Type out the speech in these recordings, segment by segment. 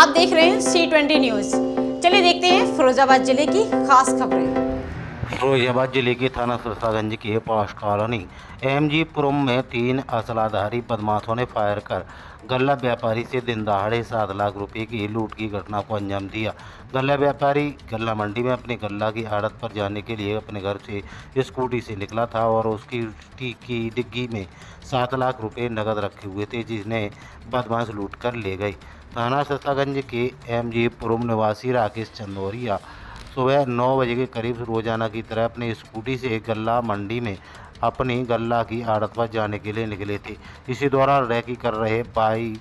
आप देख रहे हैं C20 न्यूज़। चलिए देखते हैं फिरोजाबाद जिले की खास खबरें। फिरोजाबाद जिले के थाना सरसागंज के पास कॉलोनी MG पुरम में 3 असलाधारी बदमाशों ने फायर कर गल्ला व्यापारी से दिन दहाड़े 7 लाख रुपए की लूट की घटना को अंजाम दिया। गल्ला व्यापारी गल्ला मंडी में अपने गल्ला की आड़त पर जाने के लिए अपने घर से स्कूटी से निकला था और उसकी की डिग्गी में 7 लाख रुपए नकद रखे हुए थे, जिन्हें बदमाश लूट कर ले गए। थाना सरसागंज के MG पुरम निवासी राकेश चंदोरिया सुबह 9 बजे के करीब रोजाना की तरह अपनी स्कूटी से गल्ला मंडी में अपनी गल्ला की आड़त पर जाने के लिए निकले थे। इसी दौरान रैकी कर रहे बाइक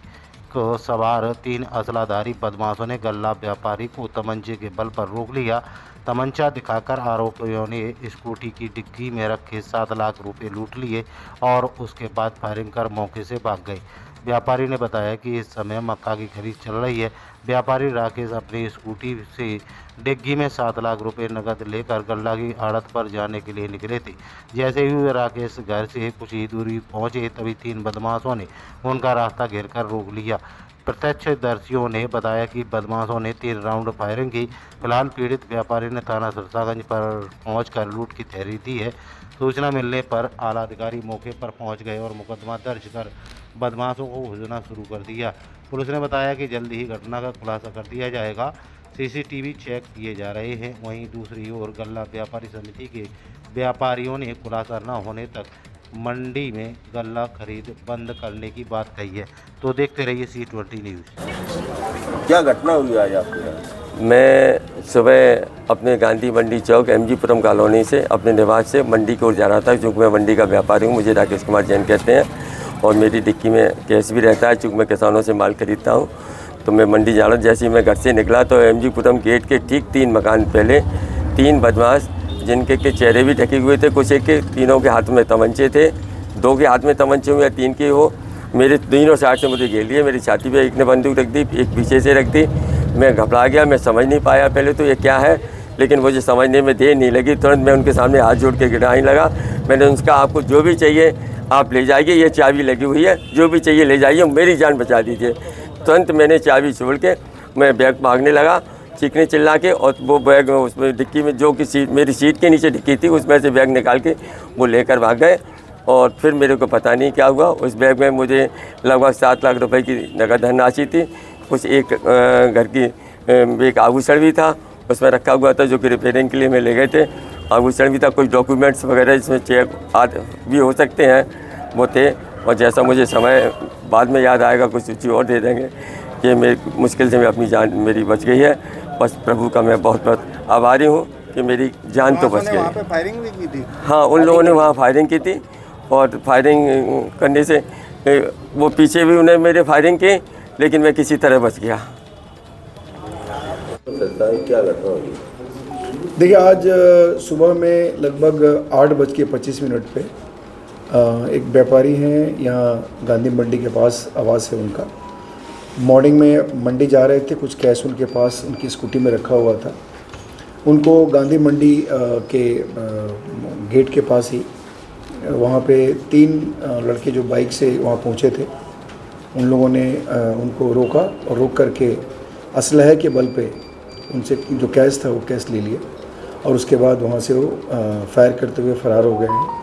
को सवार 3 असलाधारी बदमाशों ने गल्ला व्यापारी को तमंचे के बल पर रोक लिया। तमंचा दिखाकर आरोपियों ने स्कूटी की डिग्गी में रखे 7 लाख रुपए लूट लिए और उसके बाद फायरिंग कर मौके से भाग गए। व्यापारी ने बताया कि इस समय मक्का की खरीद चल रही है। व्यापारी राकेश अपनी स्कूटी से डिग्गी में 7 लाख रुपए नकद लेकर गल्ला की आड़त पर जाने के लिए निकले थे। जैसे ही वे राकेश घर से कुछ ही दूरी पहुंचे तभी 3 बदमाशों ने उनका रास्ता घेरकर रोक लिया। प्रत्यक्षदर्शियों ने बताया कि बदमाशों ने 3 राउंड फायरिंग की। फिलहाल पीड़ित व्यापारी ने थाना सरसागंज पर पहुंचकर लूट की तहरीर दी है। सूचना मिलने पर आला अधिकारी मौके पर पहुंच गए और मुकदमा दर्ज कर बदमाशों को खोजना शुरू कर दिया। पुलिस ने बताया कि जल्द ही घटना का खुलासा कर दिया जाएगा। CCTV चेक किए जा रहे हैं। वहीं दूसरी ओर गल्ला व्यापारी समिति के व्यापारियों ने खुलासा न होने तक मंडी में गल्ला खरीद बंद करने की बात कही है। तो देखते रहिए C20 न्यूज़। क्या घटना हुई आज आपके यहाँ? मैं सुबह अपने गांधी मंडी चौक MG पुरम कॉलोनी से अपने निवास से मंडी की ओर जा रहा था। चूँकि मैं मंडी का व्यापारी हूँ, मुझे राकेश कुमार जैन कहते हैं और मेरी डिक्की में कैश भी रहता है। चूँकि मैं किसानों से माल खरीदता हूँ तो मैं मंडी जा रहा हूँ। जैसे ही मैं घर से निकला तो MG पुरम गेट के ठीक 3 मकान पहले 3 बदमाश, जिनके के चेहरे भी ढके हुए थे, कुछ एक के तीनों के हाथ में तमंचे थे, 2 के हाथ में तमंचे हुए या 3 के हो, मेरे तीनों साइड से मुझे घेर लिए। मेरी छाती पे एक ने बंदूक रख दी, एक पीछे से रख दी। मैं घबरा गया, मैं समझ नहीं पाया पहले तो ये क्या है, लेकिन मुझे समझने में देर नहीं लगी। तुरंत मैं उनके सामने हाथ जोड़ के गिड़ाने लगा। मैंने उनका आपको जो भी चाहिए आप ले जाइए, ये चाबी लगी हुई है, जो भी चाहिए ले जाइए, मेरी जान बचा दीजिए। तुरंत मैंने चाबी छोड़ के मैं बैग भागने लगा चीखने चिल्ला के, और वो बैग उसमें डिक्की में जो कि सीट मेरी सीट के नीचे डिक्की थी उसमें से बैग निकाल के वो लेकर भाग गए। और फिर मेरे को पता नहीं क्या हुआ। उस बैग में मुझे लगभग 7 लाख रुपए की नकद धनराशि थी। कुछ एक घर की एक आभूषण भी था उसमें रखा हुआ था, जो कि रिपेयरिंग के लिए मैं ले गए थे। आभूषण भी था, कुछ डॉक्यूमेंट्स वगैरह इसमें चेक आदि भी हो सकते हैं वो थे। और जैसा मुझे समय बाद में याद आएगा कुछ चीज़ और दे देंगे। ये मेरी मुश्किल से मैं अपनी जान मेरी बच गई है। बस प्रभु का मैं बहुत बहुत आभारी हूँ कि मेरी जान तो बच गई। वहाँ पे फायरिंग भी की थी? हाँ, उन लोगों ने वहाँ फायरिंग की थी और फायरिंग करने से वो पीछे भी उन्हें मेरे फायरिंग की, लेकिन मैं किसी तरह बच गया। क्या घटना हुई? देखिए, आज सुबह में लगभग 8:25 पे एक व्यापारी हैं यहाँ गांधी मंडी के पास, आवास है उनका। मॉर्निंग में मंडी जा रहे थे, कुछ कैश उनके पास उनकी स्कूटी में रखा हुआ था। उनको गांधी मंडी के गेट के पास ही वहाँ पे 3 लड़के जो बाइक से वहाँ पहुँचे थे, उन लोगों ने उनको रोका और रोक करके असलहे के बल पे उनसे जो कैश था वो कैश ले लिया और उसके बाद वहाँ से वो फायर करते हुए फरार हो गए हैं।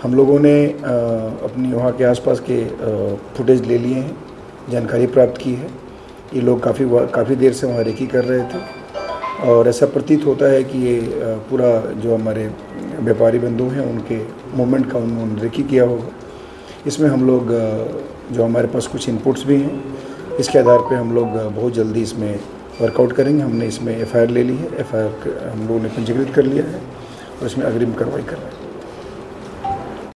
हम लोगों ने अपनी वहाँ के आसपास के फुटेज ले लिए हैं, जानकारी प्राप्त की है। ये लोग काफ़ी देर से वहाँ रेकी कर रहे थे और ऐसा प्रतीत होता है कि ये पूरा जो हमारे व्यापारी बंधु हैं उनके मूवमेंट का उन्होंने रेकी किया होगा। इसमें हम लोग जो हमारे पास कुछ इनपुट्स भी हैं, इसके आधार पे हम लोग बहुत जल्दी इसमें वर्कआउट करेंगे। हमने इसमें FIR ले ली है, FIR हम लोगों ने पंजीकृत कर लिया है और इसमें अग्रिम कार्रवाई कर रहे हैं।